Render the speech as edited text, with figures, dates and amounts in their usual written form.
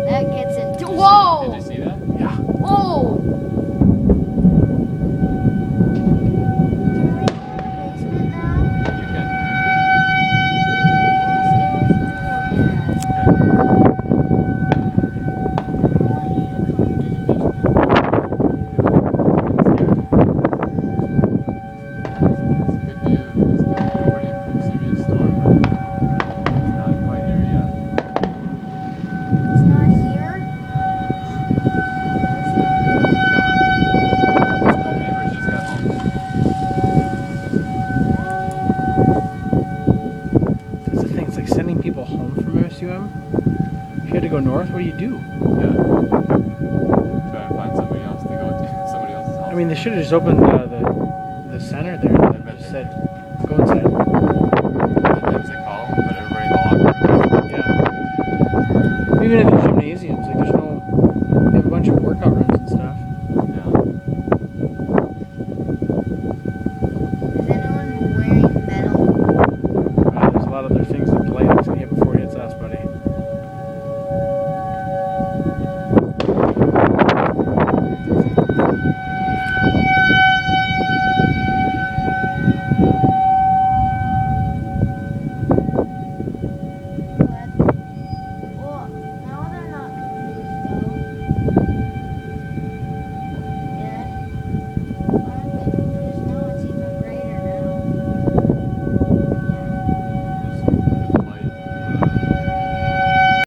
That gets into. Whoa! Did you see that? Yeah. Whoa! You can. Good news. It's going to be a pretty serious storm. It's not quite here yet. It's not here. Our neighbors just got home. That's the thing. It's like sending people home from MSUM. If you had to go north, what do you do? Yeah. Try to find somebody else to go to somebody else's house. I mean, they should have just opened the center there and just said